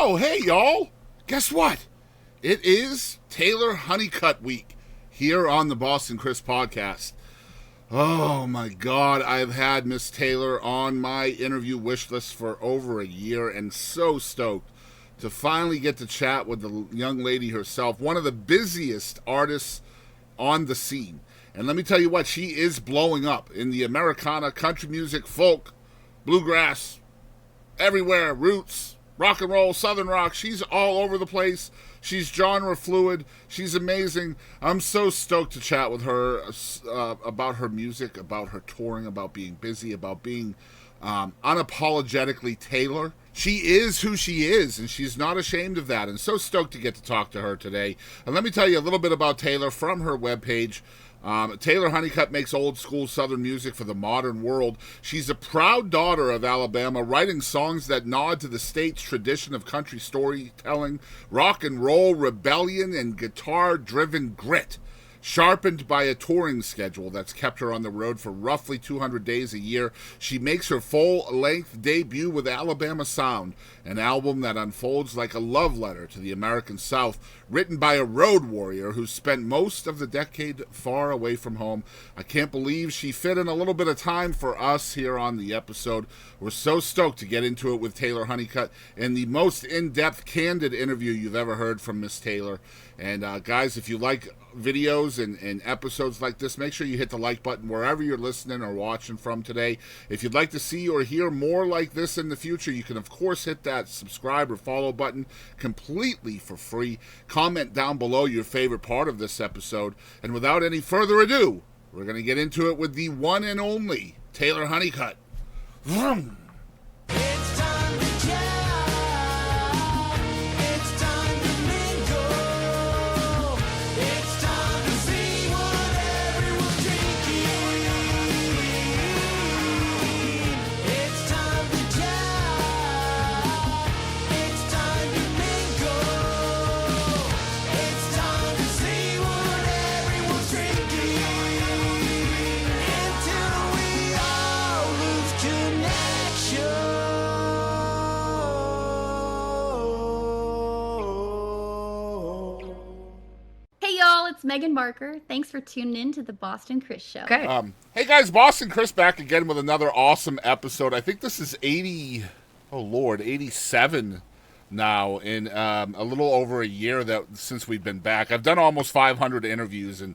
Oh, hey, y'all. Guess what? It is Taylor Hunnicutt week here on the Boston Chris podcast. Oh, my God. I've had Miss Taylor on my interview wish list for over a year and so stoked to finally get to chat with the young lady herself, one of the busiest artists on the scene. And let me tell you what, she is blowing up in the Americana, country music, folk, bluegrass, everywhere, roots, rock and roll, southern rock. She's all over the place. She's genre fluid. She's amazing. I'm so stoked to chat with her about her music, about her touring, about being busy, about being unapologetically Taylor. She is who she is, and she's not ashamed of that. And so stoked to get to talk to her today. And let me tell you a little bit about Taylor from her webpage. Taylor Hunnicutt makes old school Southern music for the modern world. She's a proud daughter of Alabama, writing songs that nod to the state's tradition of country storytelling, rock and roll, rebellion, and guitar-driven grit, sharpened by a touring schedule that's kept her on the road for roughly 200 days a year. She makes her full-length debut with Alabama Sound, an album that unfolds like a love letter to the American South, written by a road warrior who spent most of the decade far away from home. I can't believe she fit in a little bit of time for us here on the episode. We're so stoked to get into it with Taylor Hunnicutt in the most in-depth, candid interview you've ever heard from Miss Taylor. And guys, if you like videos and episodes like this, make sure you hit the like button wherever you're listening or watching from today. If you'd like to see or hear more like this in the future, you can of course hit that subscribe or follow button completely for free. Comment down below your favorite part of this episode. And without any further ado, we're going to get into it with the one and only Taylor Hunnicutt. Vroom. It's time to chat. It's time to mingle. It's time to see what everyone's drinking. It's time to chat. It's time to mingle. It's time to see what everyone's drinking. Until we all lose connection. Hey y'all, it's Megan Marker. Thanks for tuning in to the Boston Chris Show. Okay. Hey guys, Boston Chris back again with another awesome episode. I think this is 87 now in a little over a year since we've been back. I've done almost 500 interviews, and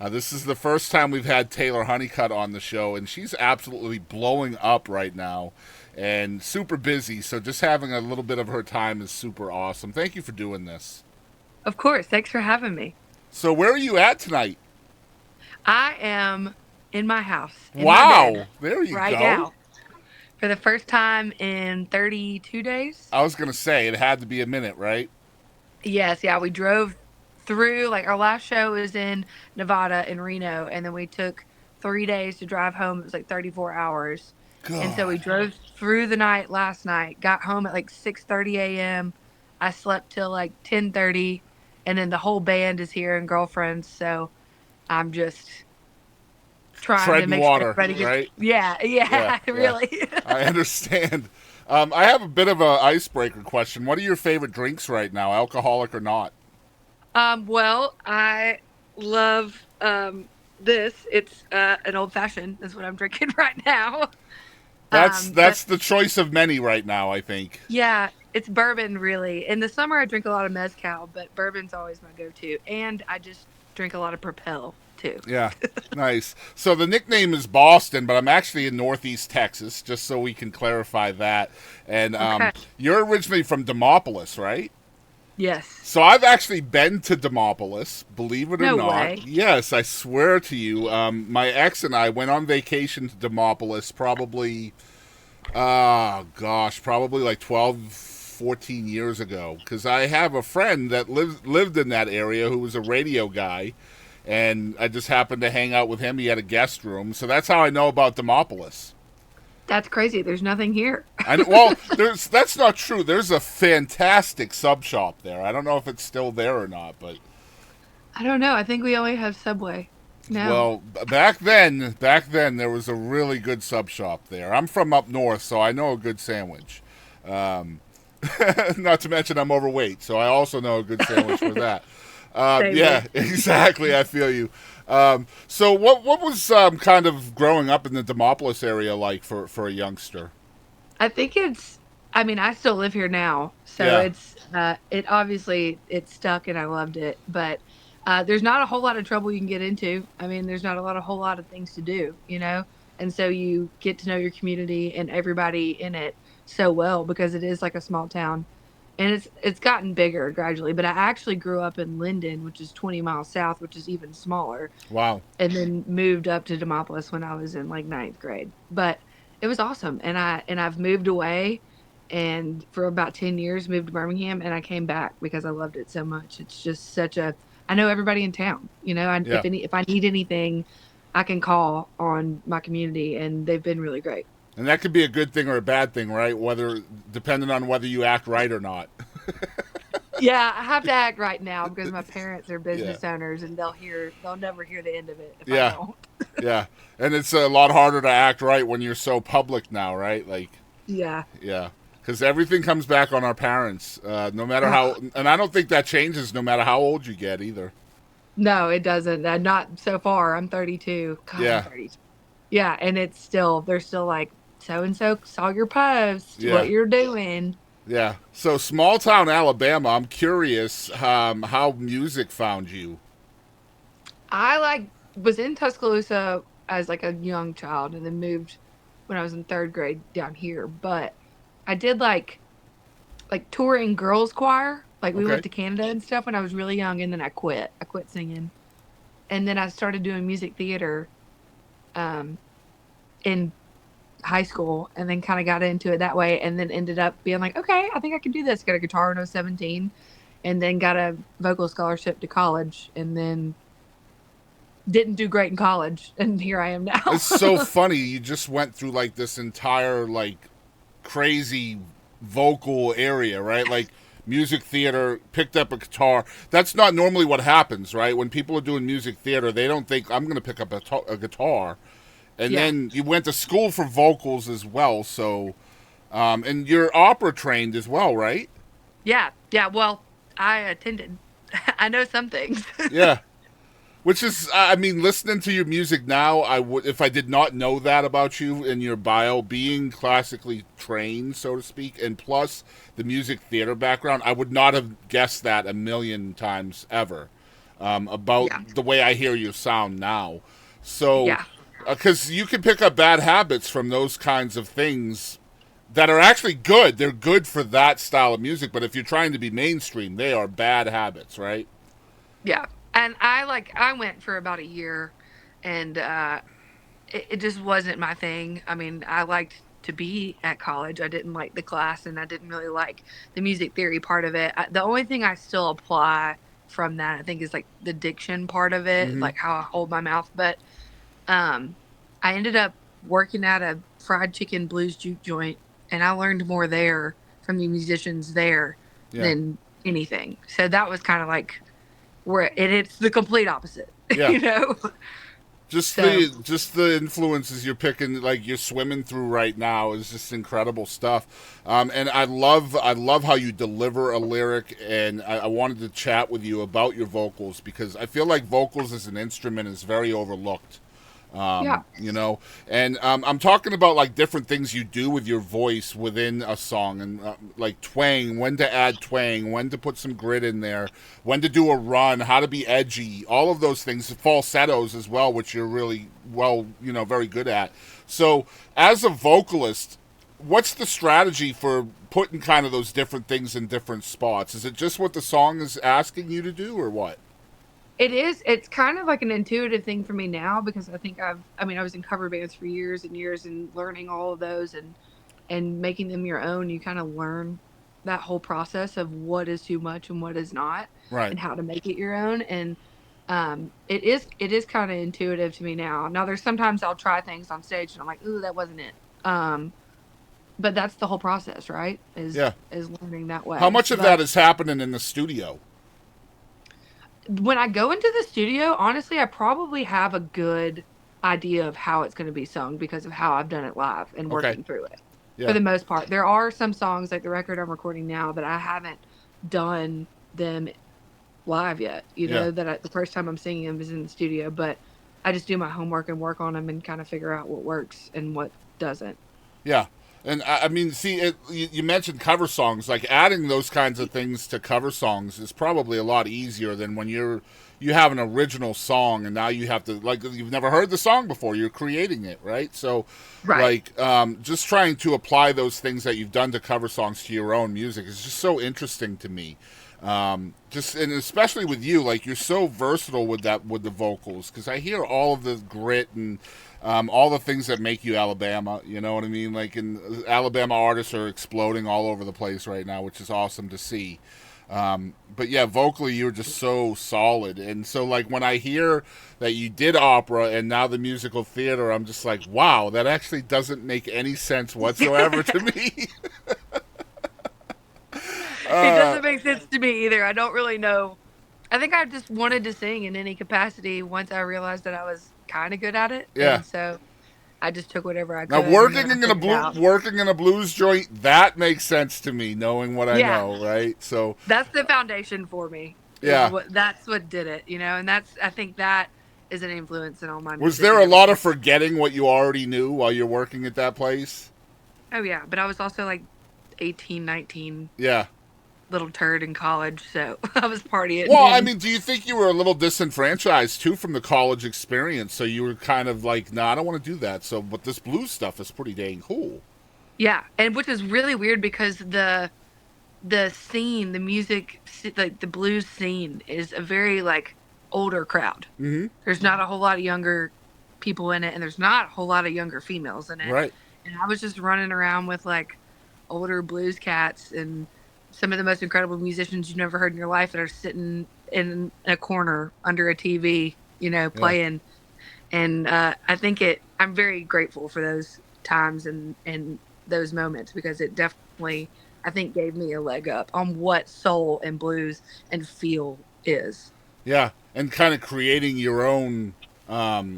this is the first time we've had Taylor Hunnicutt on the show, and she's absolutely blowing up right now and super busy, so just having a little bit of her time is super awesome. Thank you for doing this. Of course. Thanks for having me. So where are you at tonight? I am in my house. In my Wow, bed there you right go. now. For the first time in 32 days. I was going to say, it had to be a minute, right? Yes, yeah. We drove through, like, our last show was in Nevada, in Reno, and then we took 3 days to drive home. It was like 34 hours. And so we drove through the night last night, got home at like 6:30 a.m. I slept till like 10:30, and then the whole band is here and girlfriends, so I'm just trying to Treading make water, sure everybody gets... right? Yeah, really. I understand. I have a bit of an icebreaker question. What are your favorite drinks right now, alcoholic or not? Well, I love this. It's an old fashioned. That's what I'm drinking right now. That's the choice of many right now, I think. Yeah, it's bourbon, really. In the summer, I drink a lot of mezcal, but bourbon's always my go-to. And I just drink a lot of Propel, too. Yeah, nice. So the nickname is Boston, but I'm actually in Northeast Texas, just so we can clarify that. And Okay. You're originally from Demopolis, right? Yes. So I've actually been to Demopolis, believe it or No not. way. Yes, I swear to you. My ex and I went on vacation to Demopolis probably like 12, 14 years ago. Because I have a friend that lived in that area who was a radio guy. And I just happened to hang out with him. He had a guest room. So that's how I know about Demopolis. That's crazy. There's nothing here. That's not true. There's a fantastic sub shop there. I don't know if it's still there or not, but I don't know. I think we only have Subway now. well, back then there was a really good sub shop there. I'm from up north, so I know a good sandwich. Not to mention I'm overweight, so I also know a good sandwich for that. Same Yeah, here. exactly. I feel you. So what was kind of growing up in the Demopolis area like for a youngster? I think I mean, I still live here now, so Yeah. it obviously it's stuck and I loved it, but there's not a whole lot of trouble you can get into. I mean, there's not a whole lot of things to do, you know? And so you get to know your community and everybody in it so well because it is like a small town. And it's gotten bigger gradually, but I actually grew up in Linden, which is 20 miles south, which is even smaller, Wow. and then moved up to Demopolis when I was in like ninth grade. But it was awesome, and I've moved away, and for about 10 years moved to Birmingham, and I came back because I loved it so much. It's just such a I know everybody in town. You know, Yeah. if I need anything, I can call on my community, and they've been really great. And that could be a good thing or a bad thing, right? Whether depending on whether you act right or not. Yeah, I have to act right now because my parents are Yeah. business owners, and they'll never hear the end of it if I Yeah. don't. Yeah. And it's a lot harder to act right when you're so public now, right? Like, Yeah. yeah. Because everything comes back on our parents, no matter how. And I don't think that changes no matter how old you get either. No, it doesn't. Not so far. I'm 32. God, Yeah. I'm 32. Yeah, and they're still like, so and so saw your post, Yeah. what you're doing. Yeah. So, small town Alabama, I'm curious how music found you. I was in Tuscaloosa as like a young child and then moved when I was in third grade down here. But I did like touring girls choir. Like we Okay. went to Canada and stuff when I was really young, and then I quit. I quit singing. And then I started doing music theater um in high school, and then kind of got into it that way, and then ended up being like, okay, I think I can do this. Got a guitar when I was 17, and then got a vocal scholarship to college, and then didn't do great in college, and here I am now. It's so funny. You just went through like this entire like crazy vocal area, right? Like music theater, picked up a guitar. That's not normally what happens, right? When people are doing music theater, they don't think I'm going to pick up a guitar. And Yeah. then you went to school for vocals as well. So, and you're opera trained as well, right? Yeah. Well, I attended. I know some things. Yeah. Which is, I mean, listening to your music now, I would, if I did not know that about you in your bio, being classically trained, so to speak, and plus the music theater background, I would not have guessed that a million times ever about Yeah. the way I hear you sound now. So, Yeah. because you can pick up bad habits from those kinds of things that are actually good. They're good for that style of music, but if you're trying to be mainstream, they are bad habits, right? Yeah. And I went for about a year, and it just wasn't my thing. I mean, I liked to be at college. I didn't like the class, and I didn't really like the music theory part of it. The only thing I still apply from that, I think, is like the diction part of it, Mm-hmm. like how I hold my mouth. But um, I ended up working at a fried chicken blues juke joint, and I learned more there from the musicians there Yeah. than anything. So that was kind of like where it's the complete opposite, Yeah. you know? Just So the influences you're picking, like you're swimming through right now, is just incredible stuff. And I love how you deliver a lyric. And I wanted to chat with you about your vocals because I feel like vocals as an instrument is very overlooked. yeah, You know, and I'm talking about like different things you do with your voice within a song, and like twang, when to add twang, when to put some grit in there, when to do a run, how to be edgy, all of those things, falsettos as well, which you're really well, you know, very good at. So, as a vocalist, what's the strategy for putting kind of those different things in different spots? Is it just what the song is asking you to do, or what? it is. It's kind of like an intuitive thing for me now because I think I mean, I was in cover bands for years and years and learning all of those and making them your own. You kind of learn that whole process of what is too much and what is not Right. and how to make it your own. And it is kind of intuitive to me now. Now there's sometimes I'll try things on stage and I'm like, ooh, that wasn't it. But that's the whole process, right? Yeah. Is learning that way. How much of But that is happening in the studio? when I go into the studio, honestly, I probably have a good idea of how it's going to be sung because of how I've done it live and Okay. working through it. for the most part. There are some songs, like the record I'm recording now, that I haven't done them live yet. That the first time I'm singing them is in the studio, but I just do my homework and work on them and kind of figure out what works and what doesn't. Yeah. And I mean, see, you mentioned cover songs. Like adding those kinds of things to cover songs is probably a lot easier than when you have an original song and now you have to, like, you've never heard the song before. You're creating it, right? So, Right. like, just trying to apply those things that you've done to cover songs to your own music is just so interesting to me. Just and especially with you, like you're so versatile with the vocals, because I hear all of the grit and all the things that make you Alabama. You know what I mean? Like, Alabama artists are exploding all over the place right now, which is awesome to see. But yeah, vocally you're just so solid, and so like when I hear that you did opera and now the musical theater, I'm just like, wow, that actually doesn't make any sense whatsoever to me. It doesn't make sense to me either. I don't really know. I think I just wanted to sing in any capacity once I realized that I was kind of good at it. Yeah. And so I just took whatever I could. Now, and working then I in a figured it out. working in a blues joint, that makes sense to me, knowing what I Yeah. know, right? So That's the foundation for me. Yeah. That's what did it, and I think that is an influence in all my music. was there a lot of forgetting what you already knew while you're working at that place? Oh, yeah. But I was also like 18, 19, Yeah. little turd in college, so I was partying. Well, I and- mean, do you think you were a little disenfranchised too from the college experience? So you were kind of like, nah, I don't want to do that. So, but this blues stuff is pretty dang cool. Yeah, and which is really weird because the scene, the music, like the blues scene, is a very like older crowd. Mm-hmm. There's not a whole lot of younger people in it, and there's not a whole lot of younger females in it. Right. And I was just running around with like older blues cats and some of the most incredible musicians you've never heard in your life that are sitting in a corner under a TV, playing. And I think I'm very grateful for those times and those moments, because it definitely, I think, gave me a leg up on what soul and blues and feel is. Yeah, and kind of creating your own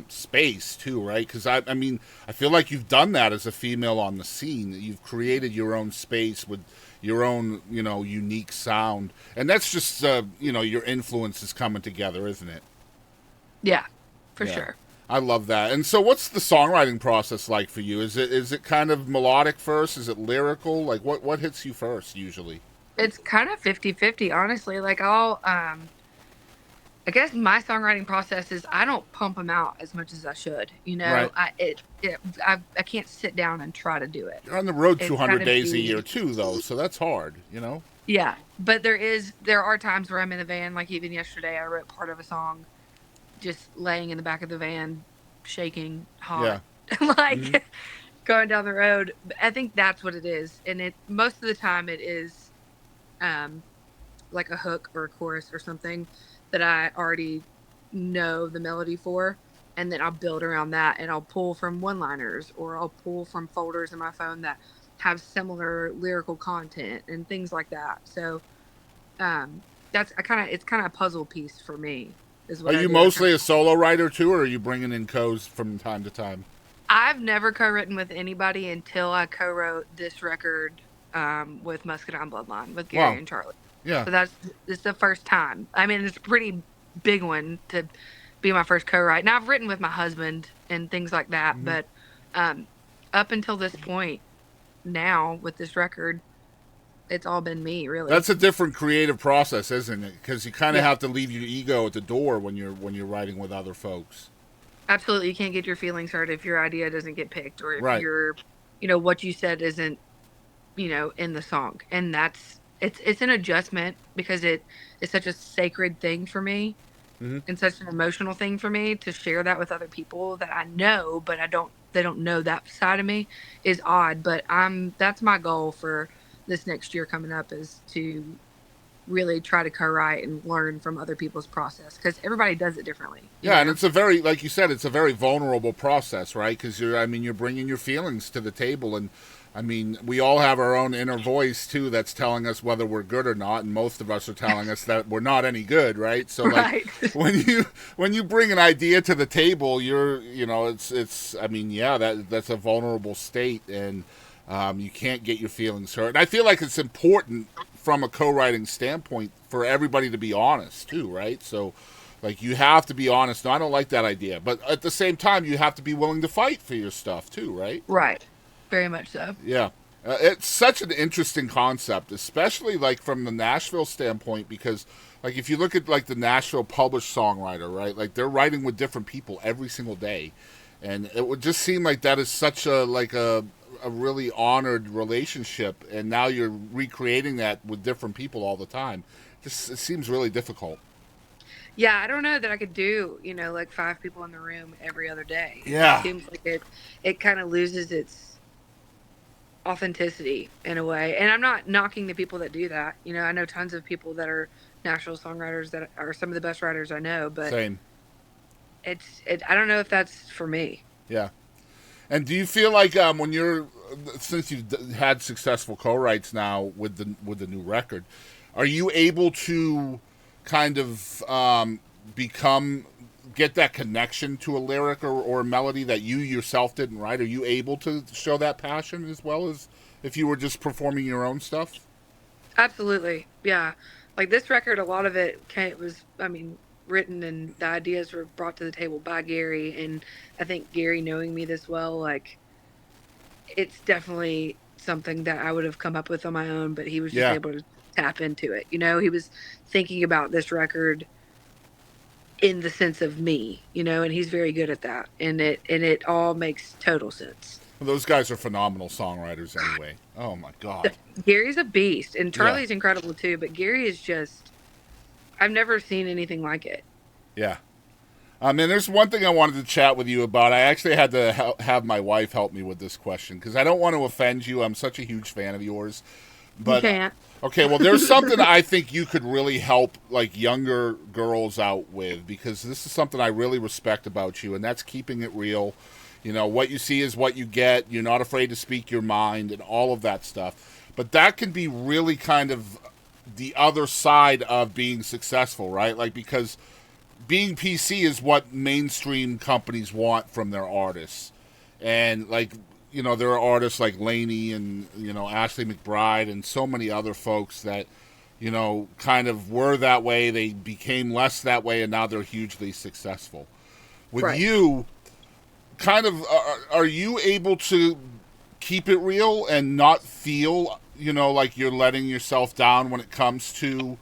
space too, right? Because I mean, I feel like you've done that as a female on the scene. You've created your own space with your own, unique sound, and that's just, your influence is coming together, isn't it? Yeah, for Yeah. sure. I love that. And so, what's the songwriting process like for you? Is it kind of melodic first? Is it lyrical? Like, what hits you first usually? It's kind of 50-50, honestly. Like I guess my songwriting process is I don't pump them out as much as I should. Right. I can't sit down and try to do it. You're on the road It's 200 kind of days a easy. year too, though, so that's hard, Yeah, but there are times where I'm in the van. Like even yesterday, I wrote part of a song, just laying in the back of the van, shaking, hot, like going down the road. I think that's what it is, and most of the time it is, like a hook or a chorus or something that I already know the melody for, and then I'll build around that, and I'll pull from one-liners, or I'll pull from folders in my phone that have similar lyrical content and things like that. So it's kind of a puzzle piece for me. Is what Are I you do. mostly a solo writer too, or are you bringing in co's from time to time? I've never co-written with anybody until I co-wrote this record with Muscadine Bloodline with Gary Wow. and Charlie. Yeah. So it's the first time. I mean, it's a pretty big one to be my first co-write. Now I've written with my husband and things like that, but up until this point, now with this record, it's all been me, really. That's a different creative process, isn't it? Because you kind of Yeah. have to leave your ego at the door when you're writing with other folks. Absolutely, you can't get your feelings hurt if your idea doesn't get picked, or if Right. your, what you said isn't, in the song. And it's an adjustment, because it is such a sacred thing for me, and such an emotional thing for me to share that with other people that I know, but they don't know that side of me, is odd. But that's my goal for this next year coming up, is to really try to co-write and learn from other people's process, because everybody does it differently. you Yeah, and know? it's a very, like you said, it's a very vulnerable process, right? Because you're bringing your feelings to the table, and I mean, we all have our own inner voice too that's telling us whether we're good or not, and most of us are telling us that we're not any good, right? So like Right. when you bring an idea to the table, it's I mean, yeah, that's a vulnerable state, and You can't get your feelings hurt. And I feel like it's important from a co-writing standpoint for everybody to be honest too, right? So like you have to be honest. No, I don't like that idea. But at the same time, you have to be willing to fight for your stuff too, right? Right. Very much so. Yeah. It's such an interesting concept, especially like from the Nashville standpoint, because like if you look at like the Nashville published songwriter, right? Like they're writing with different people every single day. And it would just seem like that is such a really honored relationship, and now you're recreating that with different people all the time. Just it seems really difficult. Yeah, I don't know that I could do, like 5 people in the room every other day. Yeah. It seems like it kind of loses its authenticity in a way. And I'm not knocking the people that do that. I know tons of people that are national songwriters that are some of the best writers I know, but Same. I don't know if that's for me. Yeah. And do you feel like since you've had successful co-writes now with the new record, are you able to kind of get that connection to a lyric or a melody that you yourself didn't write? Are you able to show that passion as well as if you were just performing your own stuff? Absolutely. Yeah. Like this record, a lot of it was written, and the ideas were brought to the table by Gary. And I think Gary, knowing me this well, like it's definitely something that I would have come up with on my own, but he was just able to tap into it. He was thinking about this record in the sense of me, and he's very good at that. And it all makes total sense. Well, those guys are phenomenal songwriters anyway. Oh my God. Gary's a beast, and Charlie's incredible too, but Gary is just, I've never seen anything like it. Yeah. And there's one thing I wanted to chat with you about. I actually had to have my wife help me with this question because I don't want to offend you. I'm such a huge fan of yours. But, you can't. Okay, well, there's something I think you could really help like younger girls out with, because this is something I really respect about you, and that's keeping it real. What you see is what you get. You're not afraid to speak your mind and all of that stuff. But that can be really kind of the other side of being successful, right? Like, because being PC is what mainstream companies want from their artists. And like, there are artists like Lainey and, Ashley McBride and so many other folks that, kind of were that way. They became less that way, and now they're hugely successful. With you, kind of, are you able to keep it real and not feel, like you're letting yourself down when it comes to,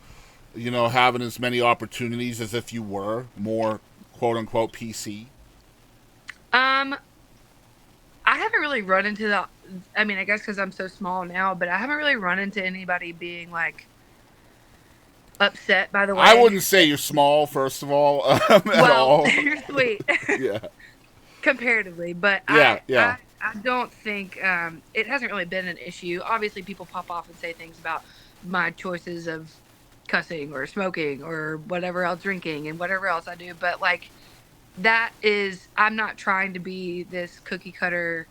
having as many opportunities as if you were more quote unquote PC? I haven't really run into I guess because I'm so small now, but I haven't really run into anybody being like upset by the way. I wouldn't say you're small, first of all, at all. You're sweet. Yeah. Comparatively, but yeah. I don't think it hasn't really been an issue. Obviously, people pop off and say things about my choices of cussing or smoking or whatever else, drinking and whatever else I do, but like that is, I'm not trying to be this cookie cutter,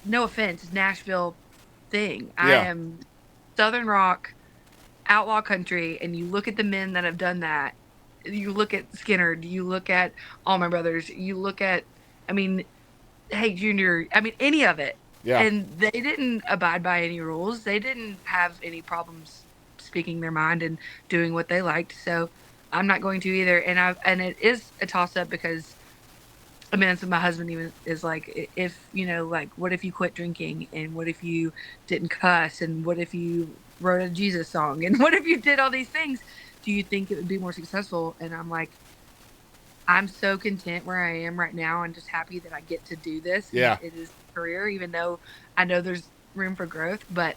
no offense, Nashville thing. I am Southern rock, outlaw country, and you look at the men that have done that. You look at Skinner, you look at All My Brothers, you look at, Hey Junior, any of it. Yeah. And they didn't abide by any rules. They didn't have any problems speaking their mind and doing what they liked. So I'm not going to either. And it is a toss up because, that's what my husband even is like, if, like, what if you quit drinking, and what if you didn't cuss, and what if you wrote a Jesus song, and what if you did all these things? Do you think it would be more successful? And I'm like, I'm so content where I am right now and just happy that I get to do this. Yeah. It is a career, even though I know there's room for growth, but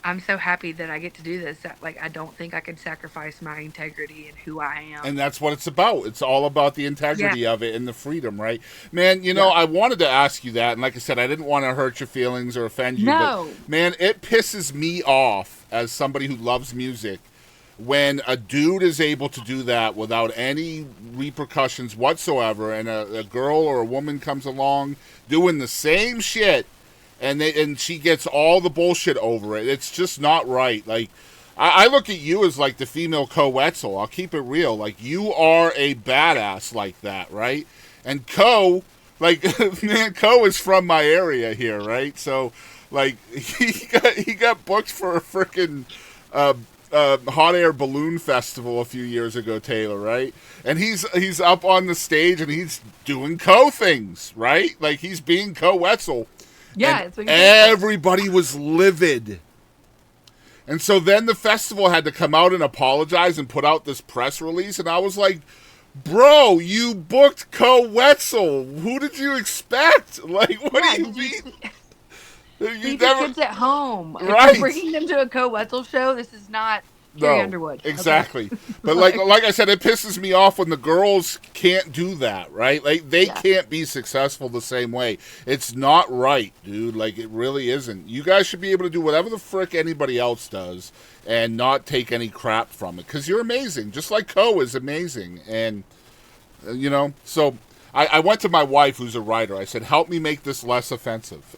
I'm so happy that I get to do this. That, like, I don't think I could sacrifice my integrity and who I am. And that's what it's about. It's all about the integrity of it and the freedom, right? Man, I wanted to ask you that, and like I said, I didn't want to hurt your feelings or offend you. No. But, man, it pisses me off as somebody who loves music when a dude is able to do that without any repercussions whatsoever, and a girl or a woman comes along doing the same shit, and she gets all the bullshit over it. It's just not right. Like, I look at you as like the female Co-Wetzel. I'll keep it real. Like, you are a badass like that, right? And Co, like, man, Co is from my area here, right? So Like he got booked for a freaking hot air balloon festival a few years ago, Taylor, right? And he's up on the stage and he's doing things, right? Like he's being Wetzel. Yeah, And it's what you think. everybody was livid. And so then the festival had to come out and apologize and put out this press release, and I was like, bro, you booked Wetzel. Who did you expect? Like, what do you mean? Leave your kids at home. If Right. you're bringing them to a Wetzel show, this is not Carrie Underwood. Okay? Exactly. But like I said, it pisses me off when the girls can't do that, right? Like they can't be successful the same way. It's not right, dude. Like it really isn't. You guys should be able to do whatever the frick anybody else does and not take any crap from it, because you're amazing, just like is amazing. And you know, so I went to my wife, who's a writer. I said, help me make this less offensive.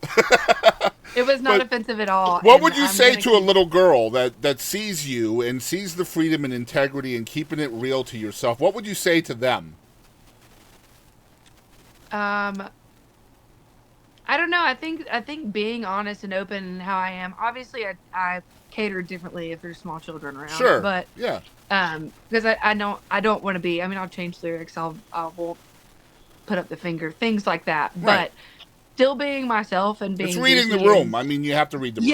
It was not offensive at all. What would you say to a little girl that sees you and sees the freedom and integrity and keeping it real to yourself? What would you say to them? I don't know. I think being honest and open in how I am. Obviously, I cater differently if there's small children around. Sure. But yeah. because I don't want to be. I mean, I'll change lyrics. I won't put up the finger. Things like that. Right. But still being myself and being. It's reading the room. I mean, you have to read the room.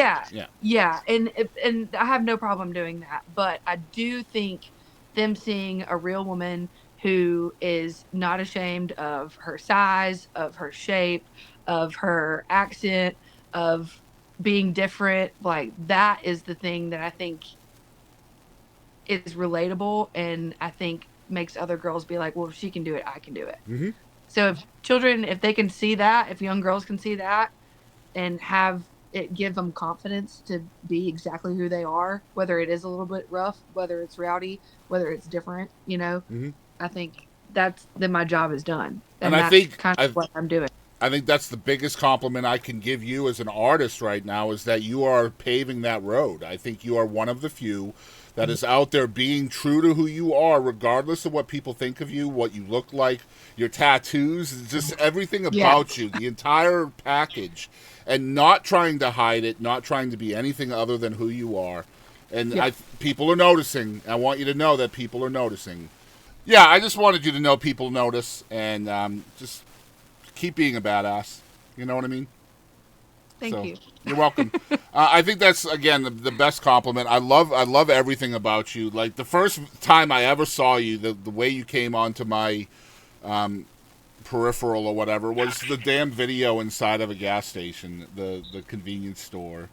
Yeah. And I have no problem doing that. But I do think them seeing a real woman who is not ashamed of her size, of her shape, of her accent, of being different, like that is the thing that I think is relatable, and I think makes other girls be like, well, if she can do it, I can do it. Mm-hmm. So if they can see that, if young girls can see that and have it give them confidence to be exactly who they are, whether it is a little bit rough, whether it's rowdy, whether it's different, you know, I think then my job is done. And I that's think kind of what I'm doing. I think that's the biggest compliment I can give you as an artist right now, is that you are paving that road. I think you are one of the few that is out there being true to who you are, regardless of what people think of you, what you look like, your tattoos, just everything about you, the entire package, and not trying to hide it, not trying to be anything other than who you are. And people are noticing. I want you to know that people are noticing. Yeah, I just wanted you to know people notice, and just keep being a badass. You know what I mean? Thank you. You're welcome. I think that's, again, the best compliment. I love everything about you. Like, the first time I ever saw you, the way you came onto my peripheral or whatever was the damn video inside of a gas station, the convenience store.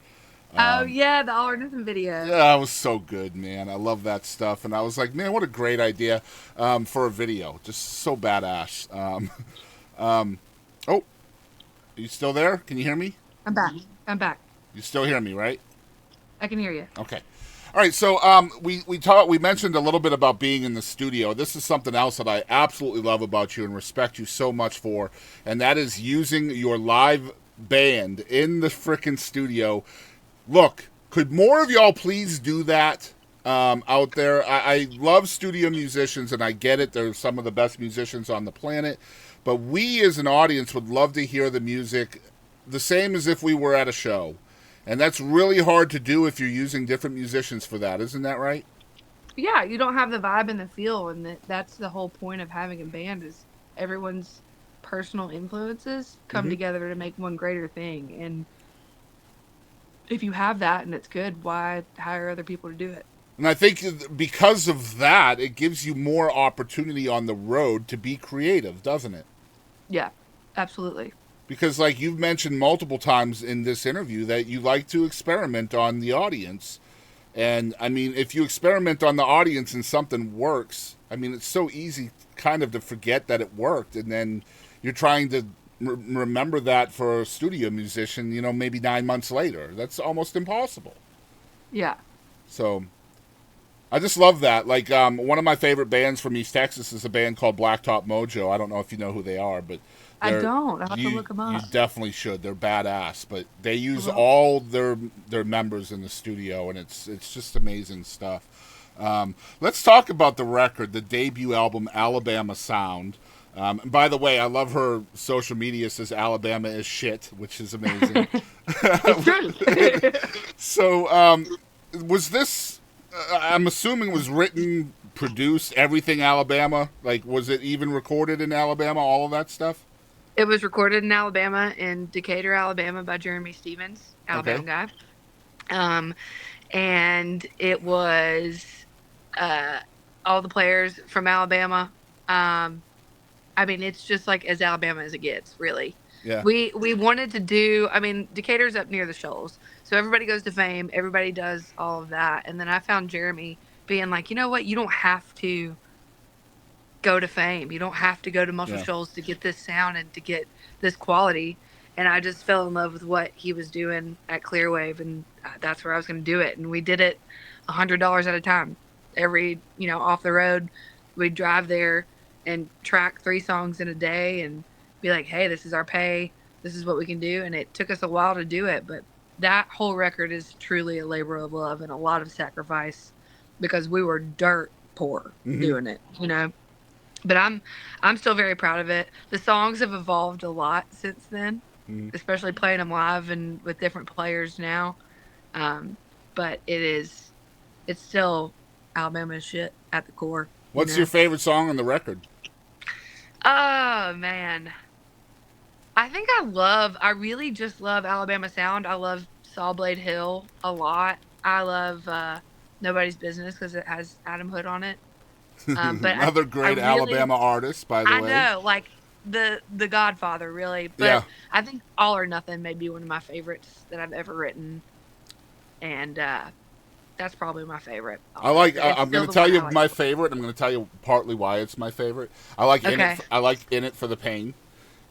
The All or Nothing video. Yeah, it was so good, man. I love that stuff. And I was like, man, what a great idea for a video. Just so badass. Oh, are you still there? Can you hear me? I'm back. You still hear me, right? I can hear you. Okay. All right, so we mentioned a little bit about being in the studio. This is something else that I absolutely love about you and respect you so much for, and that is using your live band in the frickin' studio. Look, could more of y'all please do that out there? I love studio musicians, and I get it. They're some of the best musicians on the planet. But we as an audience would love to hear the music the same as if we were at a show. And that's really hard to do if you're using different musicians for that. Isn't that right? Yeah, you don't have the vibe and the feel, and that's the whole point of having a band, is everyone's personal influences come together to make one greater thing. And if you have that and it's good, why hire other people to do it? And I think because of that, it gives you more opportunity on the road to be creative, doesn't it? Yeah, absolutely. Because, like you've mentioned multiple times in this interview, that you like to experiment on the audience. And, I mean, if you experiment on the audience and something works, I mean, it's so easy kind of to forget that it worked. And then you're trying to remember that for a studio musician, you know, maybe 9 months later. That's almost impossible. Yeah. So I just love that. Like, one of my favorite bands from East Texas is a band called Blacktop Mojo. I don't know if you know who they are, but I don't. I'll have to look them up. You definitely should. They're badass, but they use all their members in the studio, and it's just amazing stuff. Let's talk about the record, the debut album, Alabama Sound. And by the way, I love her social media says Alabama is shit, which is amazing. It's true. So, was this? I'm assuming it was written, produced, everything Alabama. Like, was it even recorded in Alabama? All of that stuff. It was recorded in Alabama, in Decatur, Alabama, by Jeremy Stevens, Alabama Okay. guy. And it was all the players from Alabama. I mean, it's just like as Alabama as it gets, really. Yeah. We wanted to do. I mean, Decatur's up near the Shoals, so everybody goes to Fame. Everybody does all of that, and then I found Jeremy being like, you know what? You don't have to go to Fame. You don't have to go to Muscle Yeah. Shoals to get this sound and to get this quality. And I just fell in love with what he was doing at Clearwave, and that's where I was going to do it. And we did it $100 at a time. Every, off the road, we'd drive there and track 3 songs in a day and be like, hey, this is our pay. This is what we can do. And it took us a while to do it, but that whole record is truly a labor of love and a lot of sacrifice because we were dirt poor doing it, But I'm still very proud of it. The songs have evolved a lot since then, especially playing them live and with different players now. But it's still Alabama shit at the core. What's your favorite song on the record? Oh man, I really just love Alabama sound. I love Sawblade Hill a lot. I love Nobody's Business because it has Adam Hood on it. But Another great I really, Alabama artist, by the way. I know, like the Godfather, really. But Yeah. I think All or Nothing may be one of my favorites that I've ever written, and that's probably my favorite. I'm going still to the tell one you I like. my favorite. I'm going to tell you partly why it's my favorite. I like Okay. I like In It for the Pain.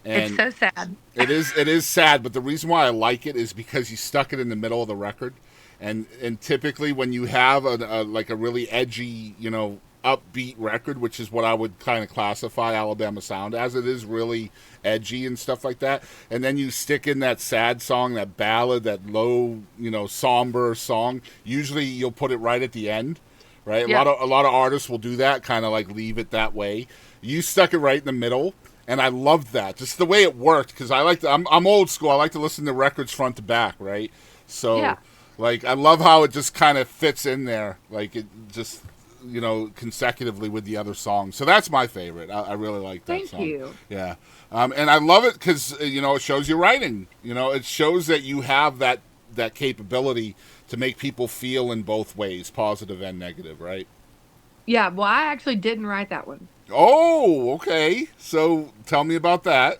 And It's so sad. it is sad, but the reason why I like it is because you stuck it in the middle of the record, and typically when you have a really edgy, upbeat record, which is what I would kind of classify Alabama sound as, it is really edgy and stuff like that, and then you stick in that sad song, that ballad, that low, somber song. Usually you'll put it right at the end, right? Yeah. A lot of artists will do that, kind of like leave it that way. You stuck it right in the middle. And I loved that, just the way it worked, because I'm old school. I like to listen to records front to back, right? So, Yeah. I love how it just kind of fits in there, like it just, consecutively with the other songs. So that's my favorite. I really like that song. Thank you. Yeah. And I love it because, it shows you writing. It shows that you have that capability to make people feel in both ways, positive and negative, right? Yeah, well, I actually didn't write that one. Oh, okay. So tell me about that.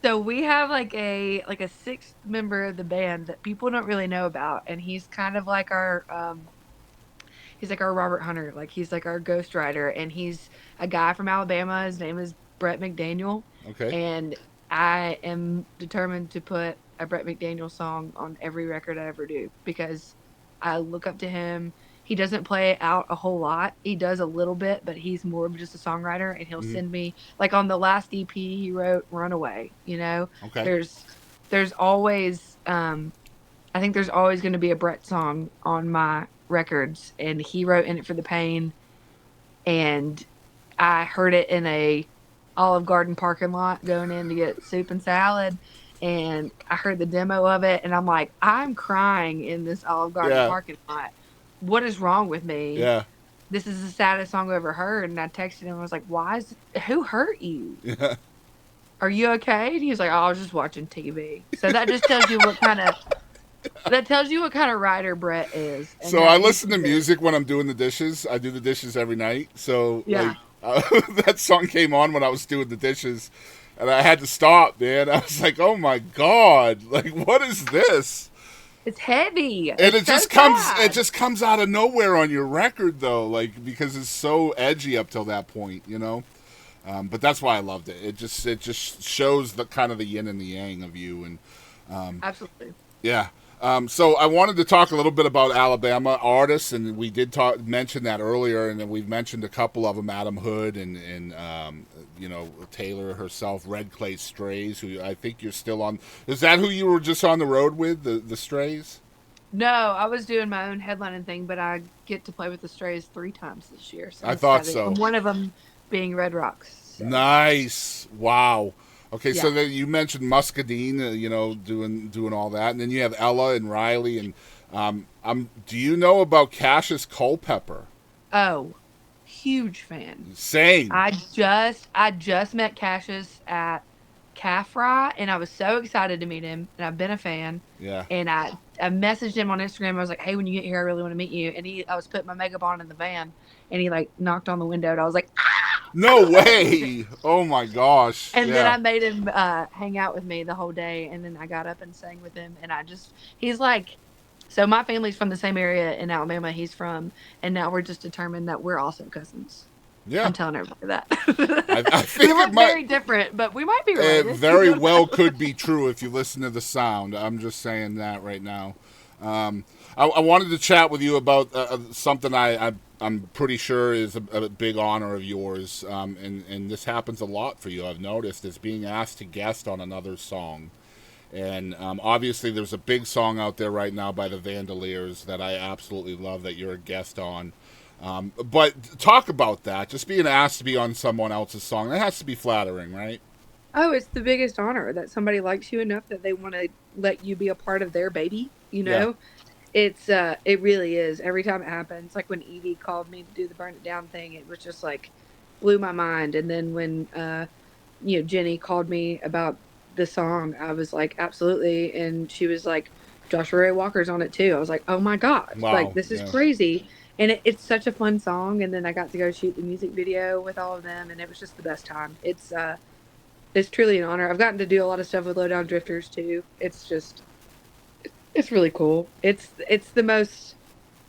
So we have like a 6th member of the band that people don't really know about, and he's kind of like our Robert Hunter, like he's like our ghostwriter, and he's a guy from Alabama. His name is Brett McDaniel, Okay. and I am determined to put a Brett McDaniel song on every record I ever do because I look up to him. He doesn't play out a whole lot. He does a little bit, but he's more of just a songwriter, and he'll send me, like on the last EP he wrote, Runaway, Okay. There's always, I think there's always going to be a Brett song on my records, and he wrote In It for the Pain, and I heard it in a Olive Garden parking lot going in to get soup and salad, and I heard the demo of it, and I'm like, I'm crying in this Olive Garden Yeah. parking lot. What is wrong with me? Yeah. This is the saddest song I've ever heard. And I texted him. I was like, who hurt you? Yeah. Are you okay? And he was like, oh, I was just watching TV. So that just tells you what kind of writer Brett is. And So that I is listen to good. music when I'm doing the dishes. I do the dishes every night. So Yeah. that song came on when I was doing the dishes, and I had to stop, man. I was like, oh my God, like what is this? It's heavy. And It's it just so comes sad. it just comes out of nowhere on your record though, like because it's so edgy up till that point, but that's why I loved it. It just shows the kind of the yin and the yang of you. And Absolutely. yeah. So I wanted to talk a little bit about Alabama artists, and we did mention that earlier, and then we've mentioned a couple of them, Adam Hood and Taylor herself, Red Clay Strays, who I think you're still on. Is that who you were just on the road with, the Strays? No, I was doing my own headlining thing, but I get to play with the Strays 3 times this year. So I I'm thought excited. so. And one of them being Red Rocks. So. Nice. Wow. Okay, so then you mentioned Muscadine, doing all that, and then you have Ella and Riley, and do you know about Cassius Culpepper? Oh, huge fan. Same. I just met Cassius at Calf Fry, and I was so excited to meet him, and I've been a fan. Yeah. And I messaged him on Instagram. I was like, "Hey, when you get here, I really want to meet you." And I was putting my makeup on in the van, and he like knocked on the window, and I was like, "Ah!" No way! Oh my gosh! And then yeah. I made him hang out with me the whole day, and then I got up and sang with him, and he's like, so my family's from the same area in Alabama he's from, and now we're just determined that we're also cousins. Yeah. I'm telling everybody that. I think we it look might, very different, but we might be it related. very well could be true if you listen to the sound. I'm just saying that right now. I wanted to chat with you about something I'm pretty sure is a big honor of yours, and this happens a lot for you, I've noticed, is being asked to guest on another song. And obviously there's a big song out there right now by the Vandaliers that I absolutely love that you're a guest on. But talk about that, just being asked to be on someone else's song. That has to be flattering, right? Oh, it's the biggest honor that somebody likes you enough that they want to let you be a part of their baby, you know? It's it really is. Every time it happens, like when Evie called me to do the Burn It Down thing, it was just like blew my mind. And then when Jenny called me about the song, I was like, absolutely. And she was like, Joshua Ray Walker's on it too. I was like, oh my God, Wow, like this is crazy. And it's such a fun song. And then I got to go shoot the music video with all of them, and it was just the best time. It's truly an honor. I've gotten to do a lot of stuff with Low Down Drifters too. It's really cool. It's the most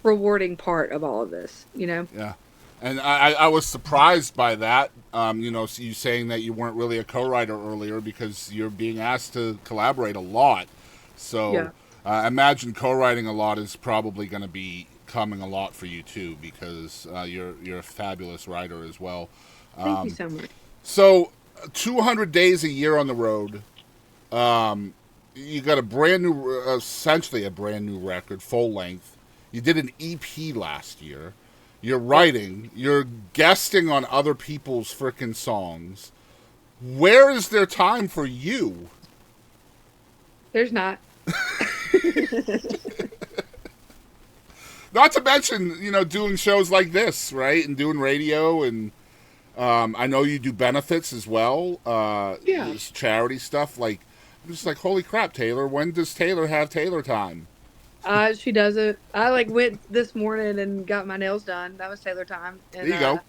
rewarding part of all of this, you know? Yeah. And I was surprised by that, you saying that you weren't really a co-writer earlier because you're being asked to collaborate a lot. So I imagine co-writing a lot is probably going to be coming a lot for you too, because you're a fabulous writer as well. Thank you so much. So 200 days a year on the road. You got essentially a brand new record, full length. You did an EP last year. You're writing. You're guesting on other people's frickin' songs. Where is there time for you? There's not. Not to mention, doing shows like this, right? And doing radio, and I know you do benefits as well. Charity stuff. Like, I'm just like, holy crap, Taylor. When does Taylor have Taylor time? She doesn't. I went this morning and got my nails done. That was Taylor time. And, there you go.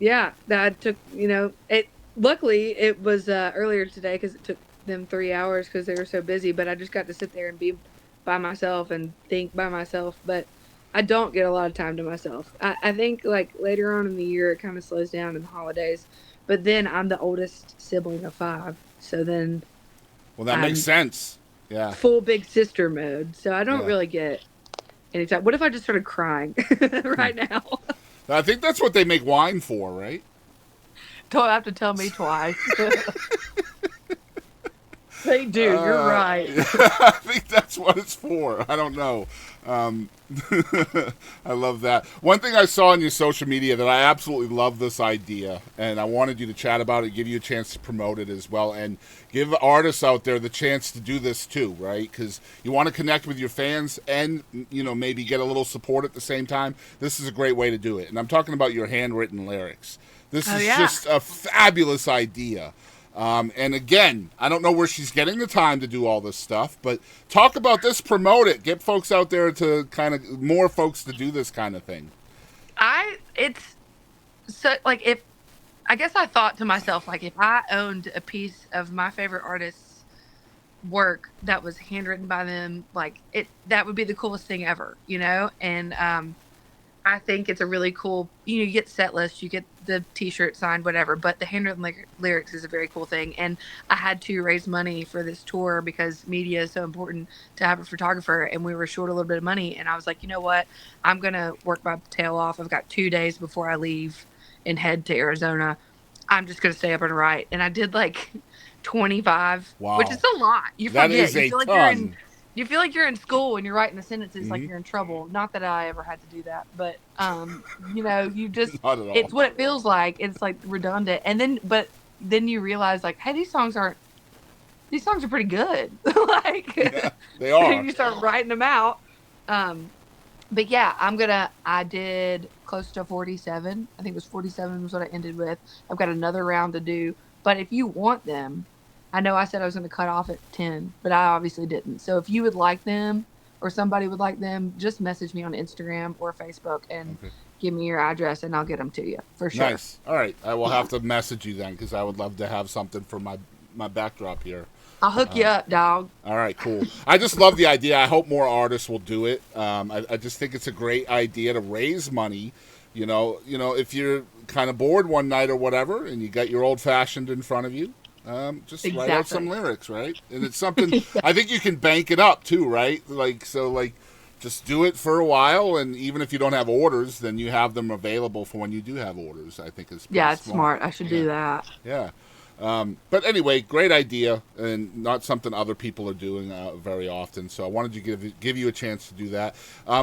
Yeah, that took, it. Luckily, it was earlier today because it took them 3 hours because they were so busy. But I just got to sit there and be by myself and think by myself. But I don't get a lot of time to myself. I think like later on in the year, it kind of slows down in the holidays. But then I'm the oldest sibling of 5. So then. Well, that makes sense. Yeah. Full big sister mode. So I don't really get any time. What if I just started crying right now? I think that's what they make wine for, right? Don't have to tell me twice. They do. You're right. I think that's what it's for. I don't know. I love that. One thing I saw on your social media that I absolutely love this idea, and I wanted you to chat about it, give you a chance to promote it as well, and give artists out there the chance to do this too, right? Because you want to connect with your fans and, maybe get a little support at the same time. This is a great way to do it. And I'm talking about your handwritten lyrics. This is just a fabulous idea. And again, I don't know where she's getting the time to do all this stuff, but talk about this, promote it, get folks out there to more folks to do this kind of thing. It's so like I guess I thought to myself, like if I owned a piece of my favorite artist's work that was handwritten by them, like that would be the coolest thing ever, and, I think it's a really cool, you get set lists, you get the t-shirt signed, whatever, but the handwritten lyrics is a very cool thing. And I had to raise money for this tour because media is so important to have a photographer, and we were short a little bit of money. And I was like, you know what? I'm going to work my tail off. I've got 2 days before I leave and head to Arizona. I'm just going to stay up and write. And I did like 25, which is a lot. You forget. That is a ton. You feel like you're in school and you're writing the sentences like you're in trouble. Not that I ever had to do that, but you just it's what it feels like. It's like redundant. And then but then you realize like, hey, these songs are pretty good. Like, Yeah, they are. and you start writing them out. But yeah, I did close to 47. I think it was 47 was what I ended with. I've got another round to do. But if you want them, I know I said I was going to cut off at 10, but I obviously didn't. So if you would like them or somebody would like them, just message me on Instagram or Facebook and Okay. give me your address and I'll get them to you for sure. Nice. All right. I will have to message you then because I would love to have something for my backdrop here. I'll hook you up, dog. All right, cool. I just love the idea. I hope more artists will do it. I just think it's a great idea to raise money. You know, if you're kind of bored one night or whatever, and you got your old fashioned in front of you, just write out some lyrics, right? And it's something I think you can bank it up too, right? Like just do it for a while, and even if you don't have orders, then you have them available for when you do have orders. I think is Yeah, it's smart. I should do that. Yeah. But anyway, great idea, and not something other people are doing very often. So I wanted to give you a chance to do that.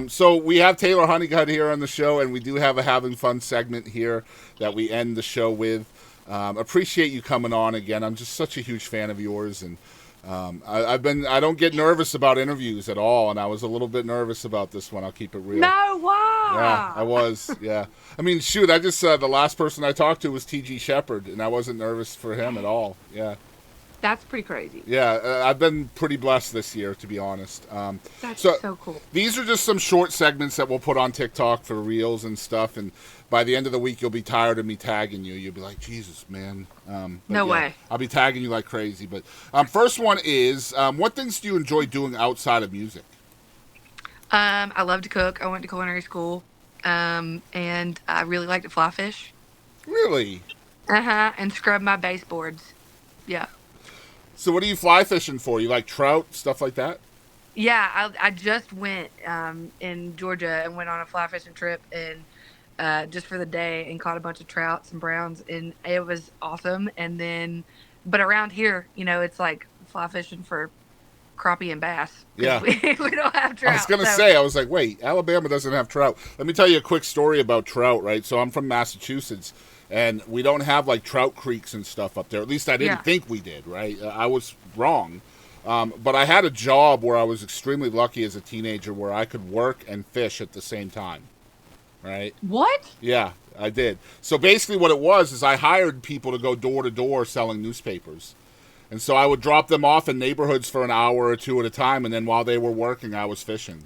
So we have Taylor Hunnicutt here on the show, and we do have a having fun segment here that we end the show with. Appreciate you coming on again. I'm just such a huge fan of yours, and I don't get nervous about interviews at all, and I was a little bit nervous about this one. I'll keep it real. No, why? Yeah, I was. Yeah, I mean, shoot, I just the last person I talked to was T.G. Shepherd, and I wasn't nervous for him at all. Yeah, That's pretty crazy. yeah, I've been pretty blessed this year, to be honest. That's so cool. These are just some short segments that we'll put on TikTok for reels and stuff, and by the end of the week, you'll be tired of me tagging you. You'll be like, Jesus, man. No way. I'll be tagging you like crazy. But first one is, what things do you enjoy doing outside of music? I love to cook. I went to culinary school, and I really like to fly fish. Really? And scrub my baseboards. Yeah. So what are you fly fishing for? You like trout, stuff like that? Yeah, I just went in Georgia and went on a fly fishing trip and just for the day and caught a bunch of trouts and browns, and it was awesome. And then, but around here, it's like fly fishing for crappie and bass. 'Cause Yeah. we don't have trout. I was going to say, I was like, wait, Alabama doesn't have trout. Let me tell you a quick story about trout, right? So I'm from Massachusetts, and we don't have, like, trout creeks and stuff up there. At least I didn't think we did, right? I was wrong. But I had a job where I was extremely lucky as a teenager where I could work and fish at the same time, right? What? Yeah, I did. So basically what it was is I hired people to go door to door selling newspapers. And so I would drop them off in neighborhoods for an hour or two at a time, and then while they were working, I was fishing.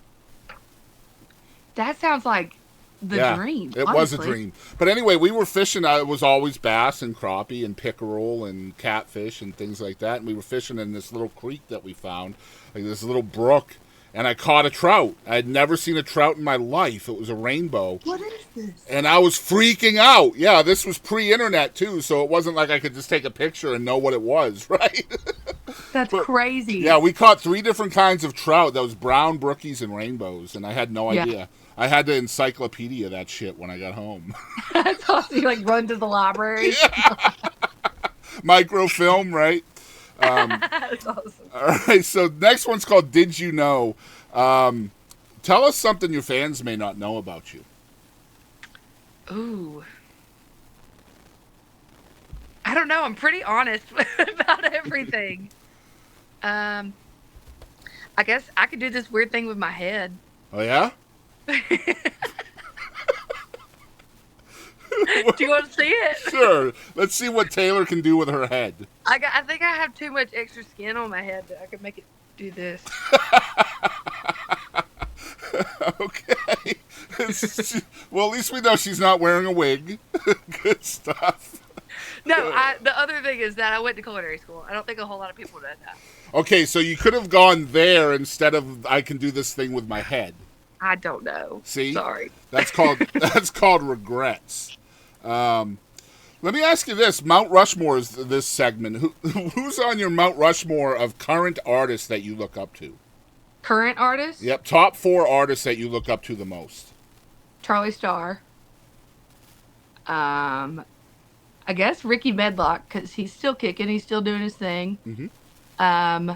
That sounds like the dream. It was a dream. But anyway, we were fishing. It was always bass and crappie and pickerel and catfish and things like that. And we were fishing in this little creek that we found, like this little brook. And I caught a trout. I had never seen a trout in my life. It was a rainbow. What is this? And I was freaking out. Yeah, this was pre-internet, too, so it wasn't like I could just take a picture and know what it was, right? That's crazy. Yeah, we caught 3 different kinds of trout. That was brown, brookies, and rainbows, and I had no idea. I had to encyclopedia that shit when I got home. That's awesome. You like run to the library. Microfilm, right? That's awesome. All right, so next one's called Did You Know? Tell us something your fans may not know about you. Ooh. I don't know. I'm pretty honest about everything. I guess I could do this weird thing with my head. Oh, yeah? Do you want to see it? Sure. Let's see what Taylor can do with her head. I think I have too much extra skin on my head that I could make it do this. Okay. Well, at least we know she's not wearing a wig. Good stuff. No, the other thing is that I went to culinary school. I don't think a whole lot of people know that. Okay, so you could have gone there instead of I can do this thing with my head. I don't know. See? Sorry. That's called regrets. Let me ask you this: Mount Rushmore is this segment. Who's on your Mount Rushmore of current artists that you look up to? Current artist? Yep, top 4 artists that you look up to the most. Charlie Starr. I guess Ricky Medlock, because he's still kicking. He's still doing his thing. Mm-hmm.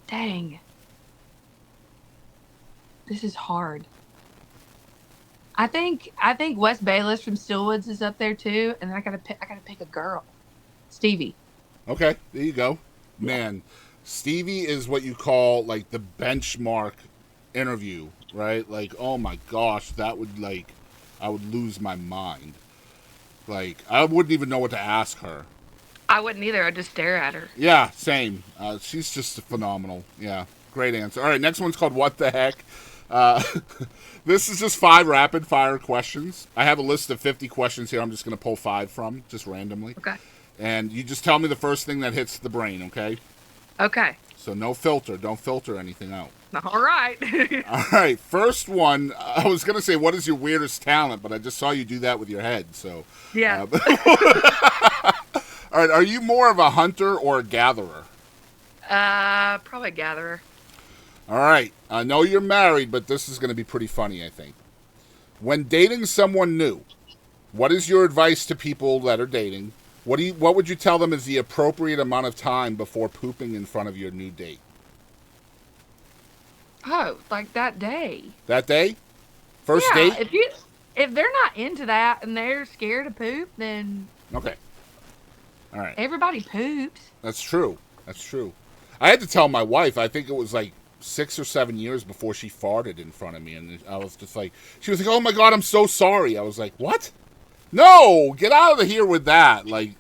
Dang. This is hard. I think Wes Bayless from Stillwoods is up there too, and then I gotta pick a girl, Stevie. Okay, there you go. Yeah. Man, Stevie is what you call like the benchmark interview, right? Like, oh my gosh, that would like, I would lose my mind. Like, I wouldn't even know what to ask her. I wouldn't either. I'd just stare at her. Yeah, same. She's just phenomenal. Yeah, great answer. All right, next one's called What the Heck? Uh, this is just 5 rapid fire questions. I have a list of 50 questions here. I'm just going to pull 5 from, just randomly. Okay. And you just tell me the first thing that hits the brain, okay? Okay. So no filter. Don't filter anything out. All right. All right, first one. I was going to say, what is your weirdest talent? But I just saw you do that with your head, so. Yeah. All right, are you more of a hunter or a gatherer? Probably a gatherer. All right, I know you're married, but this is going to be pretty funny, I think. When dating someone new, what is your advice to people that are dating? What would you tell them is the appropriate amount of time before pooping in front of your new date? Oh, like that day. That day? First Yeah. date? If they're not into that and they're scared to poop, then Okay. All right. everybody poops. That's true. That's true. I had to tell my wife, I think it was like 6 or 7 years before she farted in front of me. And I was just like, she was like, oh my God, I'm so sorry. I was like, what? No, get out of here with that. Like,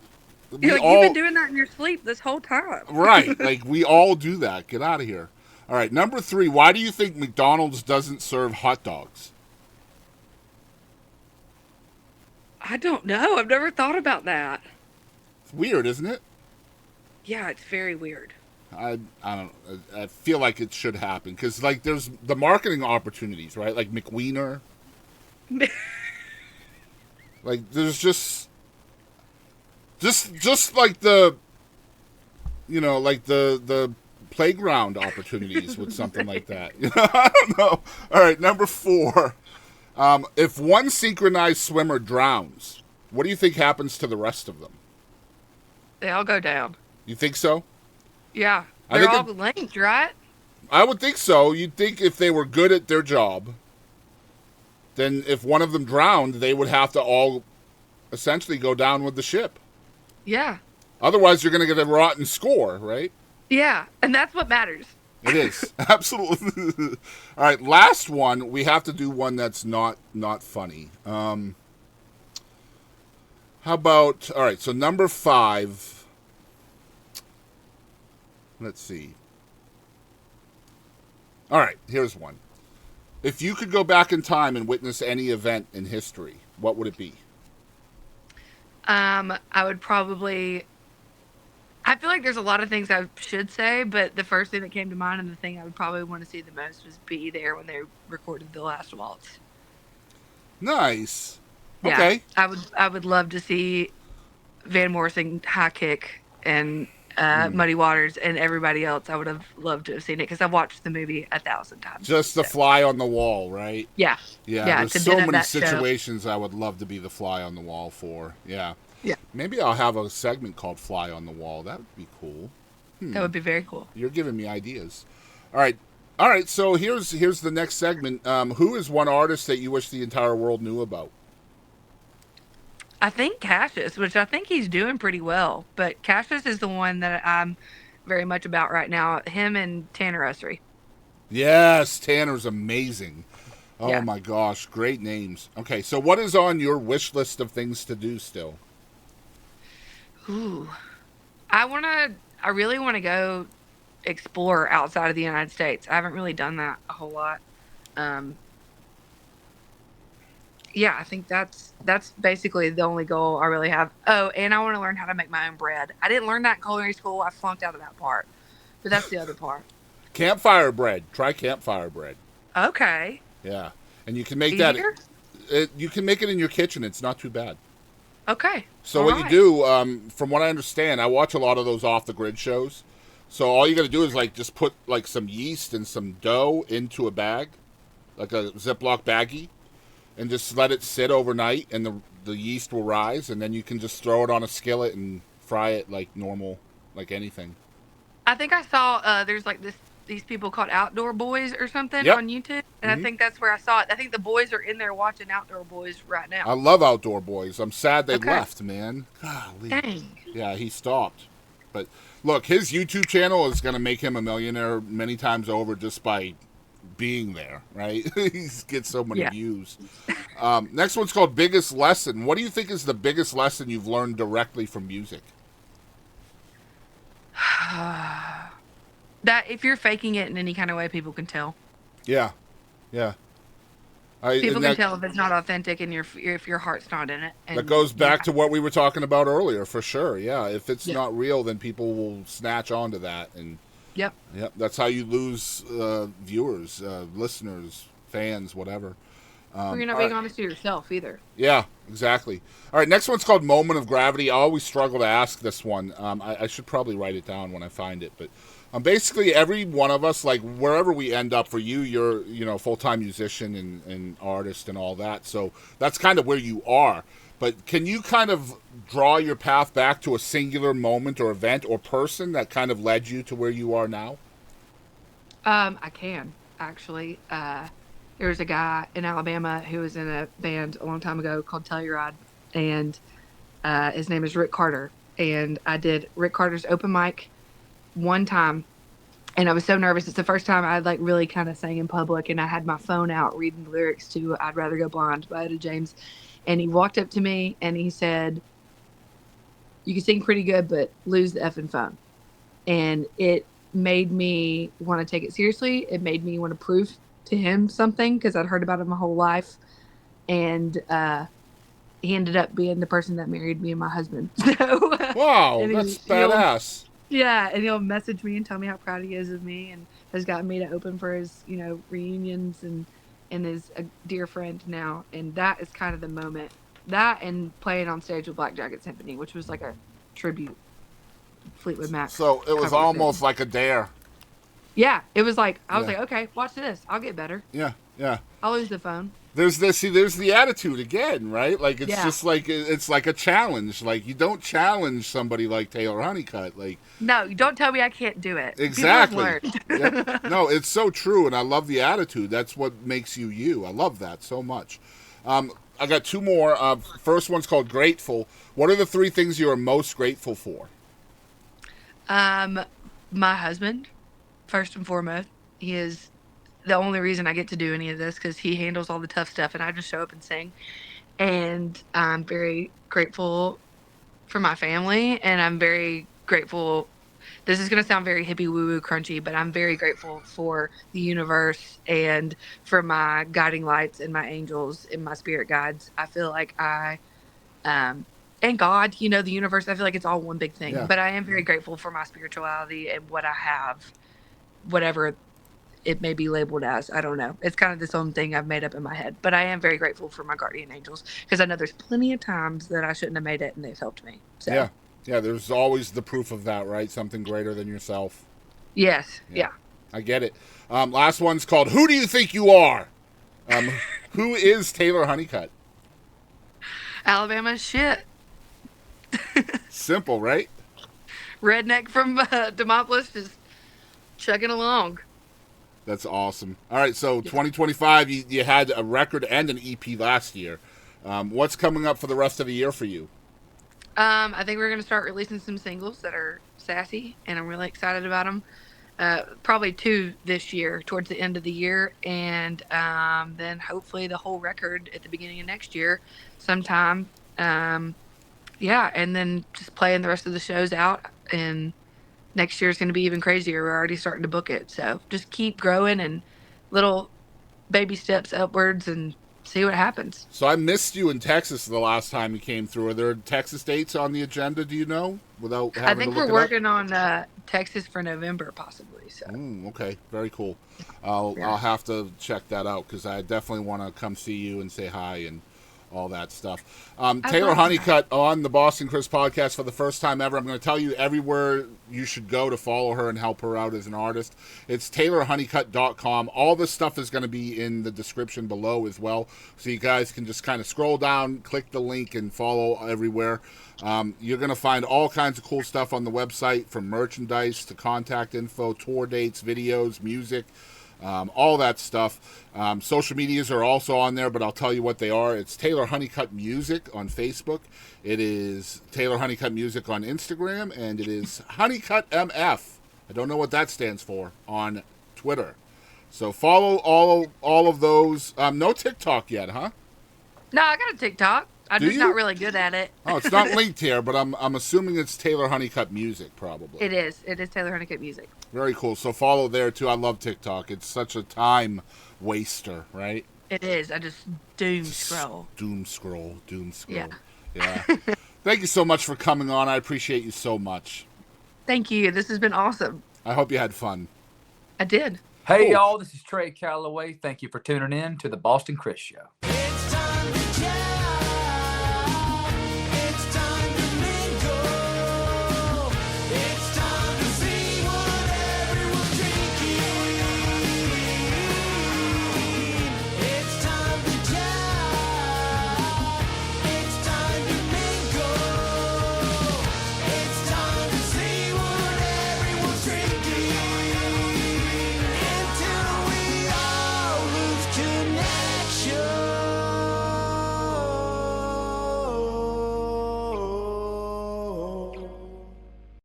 You've been doing that in your sleep this whole time. right. Like, we all do that. Get out of here. All right. Number 3, why do you think McDonald's doesn't serve hot dogs? I don't know. I've never thought about that. It's weird, isn't it? Yeah, it's very weird. I don't. I feel like it should happen because like there's the marketing opportunities, right? Like McWiener. Like there's just like the, you know, like the playground opportunities with something like that. You know, I don't know. All right, number 4. If one synchronized swimmer drowns, what do you think happens to the rest of them? They all go down. You think so? Yeah. I They're think all linked, right? I would think so. You'd think if they were good at their job, then if one of them drowned, they would have to all essentially go down with the ship. Yeah. Otherwise, you're going to get a rotten score, right? Yeah. And that's what matters. It is. Absolutely. All right, last one. We have to do one that's not funny. How about, all right, so number 5. Let's see. All right, here's one. If you could go back in time and witness any event in history, what would it be? I would probably. I feel like there's a lot of things I should say, but the first thing that came to mind and the thing I would probably want to see the most was be there when they recorded the last waltz. Nice. Yeah, Okay. I would love to see Van Morrison High Kick and Muddy Waters and everybody else. I would have loved to have seen it because I've watched the movie 1,000 times. Just the fly on the wall, right? Yeah. Yeah, there's to so den of many that show. situations I would love to be the fly on the wall for. Yeah. Yeah. Maybe I'll have a segment called Fly on the Wall. That would be cool. That would be very cool. You're giving me ideas. All right, so here's the next segment. Who is one artist that you wish the entire world knew about? I think Cassius, which I think he's doing pretty well, but Cassius is the one that I'm very much about right now. Him and Tanner Usry. Yes, Tanner's amazing. Oh Yeah. my gosh, great names. Okay, so what is on your wish list of things to do still? Ooh. I really want to go explore outside of the United States. I haven't really done that a whole lot. Yeah, I think that's basically the only goal I really have. Oh, and I want to learn how to make my own bread. I didn't learn that in culinary school. I flunked out of that part. But that's the other part. Campfire bread. Try campfire bread. Okay. Yeah, and you can make Easier? that. You can make it in your kitchen. It's not too bad. Okay. So All what right. you do, from what I understand, I watch a lot of those off the grid shows. So all you got to do is like just put like some yeast and some dough into a bag, like a Ziploc baggie, and just let it sit overnight, and the yeast will rise, and then you can just throw it on a skillet and fry it like normal, like anything. I think I saw there's like this these people called Outdoor Boys or something Yep. on YouTube, and I think that's where I saw it. I think the boys are in there watching Outdoor Boys right I now. love Outdoor Boys. I'm sad they Okay. left, man. Golly. Dang. Yeah, he stopped. But look, his YouTube channel is going to make him a millionaire many times over just by being there, right? He gets so many Yeah. views. Next one's called Biggest Lesson. What do you think is the biggest lesson you've learned directly from music? That if you're faking it in any kind of way, people can tell. Yeah, yeah. People and can tell if it's not authentic and if your heart's not in it. And that goes back to what we were talking about earlier, for sure. Yeah, if it's Yep. not real, then people will snatch onto that, and Yep. yep, that's how you lose viewers, listeners, fans, whatever. Or you're not all being right. honest to yourself either. Yeah, exactly. All right, next one's called Moment of Gravity. I always struggle to ask this one. I should probably write it down when I find it, but basically every one of us, like wherever we end up, for you, you're full-time musician and artist and all that, so that's kind of where you are. But can you kind of draw your path back to a singular moment or event or person that kind of led you to where you are now? I can actually. There was a guy in Alabama who was in a band a long time ago called Telluride, and his name is Rick Carter. And I did Rick Carter's open mic one time, and I was so nervous. It's the first time I like really kind of sang in public, and I had my phone out reading the lyrics to "I'd Rather Go Blind" by Etta James. And he walked up to me and he said, "You can sing pretty good, but lose the effing phone." And it made me want to take it seriously. It made me want to prove to him something because I'd heard about him my whole life. And he ended up being the person that married me and my husband. So Wow, and that's he'll- badass. yeah, and he'll message me and tell me how proud he is of me, and has gotten me to open for his, reunions, and is a dear friend now. And that is kind of the moment. That and playing on stage with Black Jacket Symphony, which was like a tribute Fleetwood Mac. So it was cover almost thing. like a dare. Yeah, it was like I was Yeah. like, okay, watch this. I'll get better. Yeah, yeah. I'll lose the phone. There's the attitude again, right? Like it's Yeah. just like it's like a challenge. Like you don't challenge somebody like Taylor Hunnicutt. Like No, you don't tell me I can't do it. exactly. People have learned. Yep. No, it's so true, and I love the attitude. That's what makes you you. I love that so much. I got two more. First one's called Grateful. What are the three things you are most grateful for? My husband, first and foremost, he is the only reason I get to do any of this because he handles all the tough stuff and I just show up and sing. And I'm very grateful for my family, and I'm very grateful. This is going to sound very hippie woo woo crunchy, but I'm very grateful for the universe and for my guiding lights and my angels and my spirit guides. I feel like and God, the universe, I feel like it's all one big thing. Yeah. But I am very grateful for my spirituality and what I have, whatever it may be labeled as. I don't know. It's kind of this own thing I've made up in my head. But I am very grateful for my guardian angels because I know there's plenty of times that I shouldn't have made it and they've helped me. So, Yeah, yeah. There's always the proof of that, right? Something greater than yourself. Yes. Yeah. I get it. Last one's called Who Do You Think You Are? Who is Taylor Hunnicutt? Alabama shit. Simple, right? Redneck from Demopolis just chugging along. That's awesome. All right, so 2025, you had a record and an EP last year. What's coming up for the rest of the year for you? I think we're going to start releasing some singles that are sassy, and I'm really excited about them. Probably 2 this year, towards the end of the year, and then hopefully the whole record at the beginning of next year sometime. Yeah, and then just playing the rest of the shows out, and next year is going to be even crazier. We're already starting to book it, so just keep growing and little baby steps upwards and see what happens. So I missed you in Texas the last time you came through. Are there Texas dates on the agenda, do you know? Without having I think to look we're it up? working on Texas for November, possibly. So Okay, very cool. I'll have to check that out because I definitely want to come see you and say hi and all that stuff. I Taylor love Hunnicutt on the Boston Chris podcast for the first time ever. I'm going to tell you everywhere you should go to follow her and help her out as an artist. It's TaylorHunnicutt.com. All this stuff is going to be in the description below as well, so you guys can just kind of scroll down, click the link, and follow everywhere. You're going to find all kinds of cool stuff on the website, from merchandise to contact info, tour dates, videos, music, all that stuff. Social medias are also on there, but I'll tell you what they are. It's Taylor Hunnicutt Music on Facebook. It is Taylor Hunnicutt Music on Instagram, and it is Hunnicutt MF. I don't know what that stands for on Twitter. So follow all of those. No TikTok yet, huh? No, I got a TikTok. I'm Do just you? not really good at it. Oh, it's not linked here, but I'm assuming it's Taylor Hunnicutt Music, probably. It is. It is Taylor Hunnicutt Music. Very cool. So follow there too. I love TikTok. It's such a time waster, right? It is. I just doom scroll. Doom scroll. Yeah. Yeah. Thank you so much for coming on. I appreciate you so much. Thank you. This has been awesome. I hope you had fun. I did. Hey, Cool. y'all, this is Trey Calloway. Thank you for tuning in to the Boston Chris Show.